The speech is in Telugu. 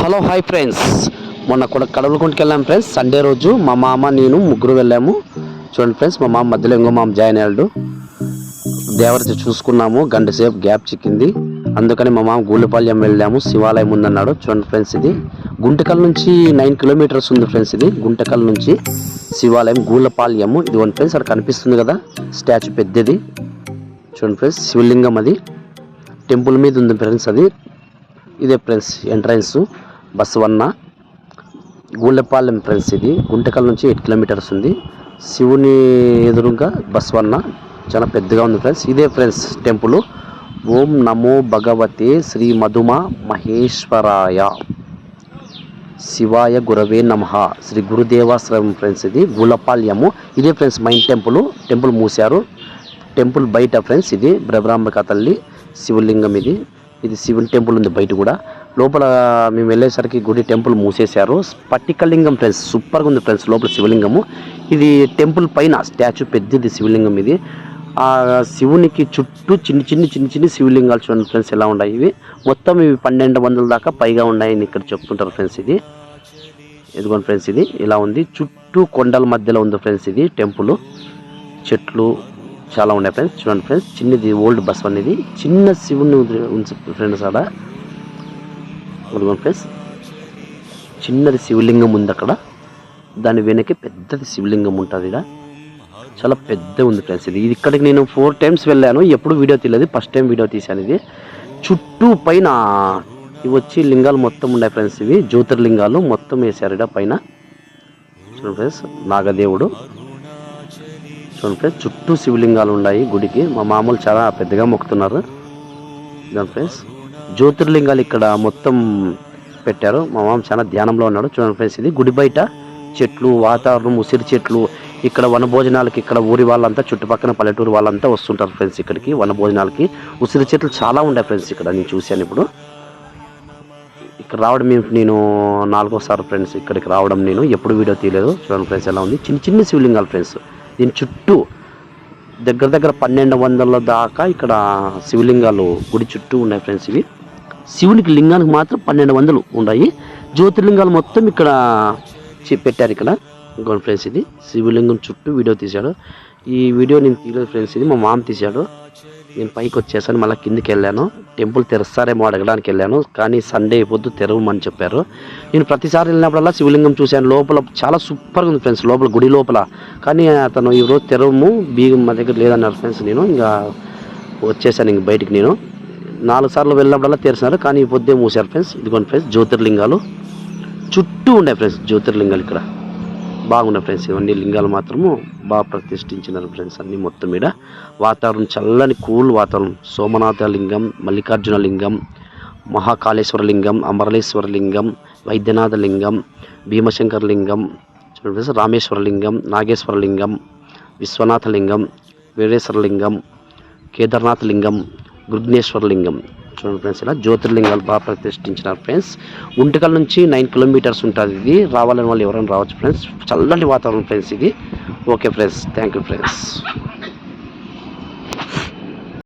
హలో హాయ్ ఫ్రెండ్స్, మొన్న కూడా కడవలకుంటకి వెళ్ళాం ఫ్రెండ్స్. సండే రోజు మా మామ నేను ముగ్గురు వెళ్ళాము. చూడండి ఫ్రెండ్స్, మా మామ మధ్యలో ఇంకో మామ జాయిన్ అయ్యాడు. దేవరతి చూసుకున్నాము, గంట సేపు గ్యాప్ చిక్కింది. అందుకని మా మామ గూళ్ళపాళ్యం వెళ్ళాము, శివాలయం ఉందన్నాడు. చూడండి ఫ్రెండ్స్, ఇది గుంటకల్ నుంచి 9 కిలోమీటర్స్ ఉంది ఫ్రెండ్స్. ఇది గుంటకల్ నుంచి శివాలయం గూళ్ళపాళ్యము. ఇది వన్ ఫ్రెండ్స్ అక్కడ కనిపిస్తుంది కదా స్టాచ్యూ పెద్దది. చూడండి ఫ్రెండ్స్, శివలింగం అది టెంపుల్ మీద ఉంది ఫ్రెండ్స్. అది ఇదే ఫ్రెండ్స్ ఎంట్రన్స్ బస్వన్న గూళ్ళపాలెం ఫ్రెండ్స్. ఇది గుంటకల్ నుంచి 8 కిలోమీటర్స్ ఉంది. శివుని ఎదురుగా బస్వన్న చాలా పెద్దగా ఉంది ఫ్రెండ్స్. ఇదే ఫ్రెండ్స్ టెంపుల్. ఓం నమో భగవతే శ్రీ మధుమ మహేశ్వరాయ శివాయ గురవే నమః శ్రీ గురుదేవాశ్రమం ఫ్రెండ్స్. ఇది గూళ్ళపాళ్యము. ఇదే ఫ్రెండ్స్ మెయిన్ టెంపుల్ మూసారు. టెంపుల్ బయట ఫ్రెండ్స్ ఇది బ్రహ్మాంబిక తల్లి శివలింగం. ఇది శివుని టెంపుల్ ఉంది బయట కూడా. లోపల మేము వెళ్ళేసరికి గుడి టెంపుల్ మూసేశారు. పట్టికలింగం ఫ్రెండ్స్, సూపర్గా ఉంది ఫ్రెండ్స్ లోపల శివలింగము. ఇది టెంపుల్ పైన స్టాచ్యూ పెద్దది శివలింగం. ఇది ఆ శివునికి చుట్టూ చిన్ని శివలింగాలు చూడండి ఫ్రెండ్స్ ఎలా ఉన్నాయి. ఇవి మొత్తం ఇవి 1200 దాకా పైగా ఉన్నాయని ఇక్కడ చెప్తుంటారు ఫ్రెండ్స్. ఇదిగోండి ఫ్రెండ్స్, ఇది ఇలా ఉంది. చుట్టూ కొండల మధ్యలో ఉంది ఫ్రెండ్స్. ఇది టెంపుల్, చెట్లు చాలా ఉన్నాయి ఫ్రెండ్స్. చూడండి ఫ్రెండ్స్, చిన్నది ఓల్డ్ బస్ అనేది చిన్న శివుని ఉంచు ఫ్రెండ్స్. ఆడ ఫ్రెండ్స్ చిన్నది శివలింగం ఉంది అక్కడ. దాని వెనక్కి పెద్దది శివలింగం ఉంటుంది. ఇక్కడ చాలా పెద్ద ఉంది ఫ్రెండ్స్. ఇది ఇక్కడికి నేను 4 టైమ్స్ వెళ్ళాను, ఎప్పుడు వీడియో తీయలేదు, ఫస్ట్ టైం వీడియో తీశాను. ఇది చుట్టూ పైన ఇవి వచ్చి లింగాలు మొత్తం ఉన్నాయి ఫ్రెండ్స్. ఇవి జ్యోతిర్లింగాలు మొత్తం వేశారు ఇక్కడ పైన. చూడండి ఫ్రెండ్స్, నాగదేవుడు. చూడండి ఫ్రెండ్స్, చుట్టూ శివలింగాలు ఉన్నాయి గుడికి. మా మామూలు చాలా పెద్దగా మొక్కుతున్నారు. చూడండి ఫ్రెండ్స్, జ్యోతిర్లింగాలు ఇక్కడ మొత్తం పెట్టారు. మా మామ చాలా ధ్యానంలో ఉన్నాడు. చూడండి ఫ్రెండ్స్, ఇది గుడి బయట చెట్లు, వాతావరణం, ఉసిరి చెట్లు. ఇక్కడ వనభోజనాలకి ఇక్కడ ఊరి వాళ్ళంతా, చుట్టుపక్కల పల్లెటూరు వాళ్ళంతా వస్తుంటారు ఫ్రెండ్స్ ఇక్కడికి వనభోజనాలకి. ఉసిరి చెట్లు చాలా ఉన్నాయి ఫ్రెండ్స్ ఇక్కడ. నేను చూశాను ఇప్పుడు. ఇక్కడ రావడం నేను 4వ సారి ఫ్రెండ్స్ ఇక్కడికి రావడం. నేను ఎప్పుడు వీడియో తీయలేదు. చూడండి ఫ్రెండ్స్ ఎలా ఉంది. చిన్న శివలింగాలు ఫ్రెండ్స్. దీని చుట్టూ దగ్గర 1200 దాకా ఇక్కడ శివలింగాలు గుడి చుట్టూ ఉన్నాయి ఫ్రెండ్స్. ఇవి శివునికి లింగానికి మాత్రం 1200 ఉన్నాయి. జ్యోతిర్లింగాలు మొత్తం ఇక్కడ పెట్టారు ఇక్కడ. ఇంకోటి ఫ్రెండ్స్, ఇది శివలింగం చుట్టూ వీడియో తీశాడు. ఈ వీడియో నేను తీయలేదు ఫ్రెండ్స్, ఇది మా మామ తీశాడు. నేను పైకి వచ్చేసాను, మళ్ళీ కిందికి వెళ్ళాను. టెంపుల్ తెరుస్తారేమో అడగడానికి వెళ్ళాను, కానీ సండే పొద్దు తెరవమని చెప్పారు. నేను ప్రతిసారి వెళ్ళినప్పుడల్లా శివలింగం చూశాను. లోపల చాలా సూపర్గా ఉంది ఫ్రెండ్స్, లోపల గుడి లోపల. కానీ అతను ఈరోజు తెరవము, బీగం మా దగ్గర లేదన్నారు ఫ్రెండ్స్. నేను ఇంకా వచ్చేసాను ఇంక బయటికి. నేను 4 సార్లు వెళ్ళినప్పుడల్లా తెరిచినారు, కానీ ఈ పొద్దే మూసారు ఫ్రెండ్స్. ఇదిగోండి ఫ్రెండ్స్, జ్యోతిర్లింగాలు చుట్టూ ఉన్నాయి ఫ్రెండ్స్. జ్యోతిర్లింగాలు ఇక్కడ బాగున్నాయి ఫ్రెండ్స్. ఇవన్నీ లింగాలు మాత్రము బాగా ప్రతిష్ఠించినారు ఫ్రెండ్స్. అన్నీ మొత్తం మీద వాతావరణం చల్లని కూల్ వాతావరణం. సోమనాథ లింగం, మల్లికార్జున లింగం, మహాకాళేశ్వర లింగం, అమరలేశ్వర లింగం, వైద్యనాథ లింగం, భీమశంకర లింగం, చూడండి ఫ్రెండ్స్, రామేశ్వర లింగం, నాగేశ్వర లింగం, విశ్వనాథ లింగం, వీరేశ్వర లింగం, కేదార్నాథ్ లింగం, గృగ్నేశ్వర లింగం. చూడండి ఫ్రెండ్స్, ఇలా జ్యోతిర్లింగాలు బాగా ప్రతిష్ఠించినారు ఫ్రెండ్స్. గుంటకల్ నుంచి 9 కిలోమీటర్స్ ఉంటుంది. ఇది రావాలని వాళ్ళు ఎవరైనా రావచ్చు ఫ్రెండ్స్. చల్లటి వాతావరణం ఫ్రెండ్స్ ఇది. Okay friends, thank you friends.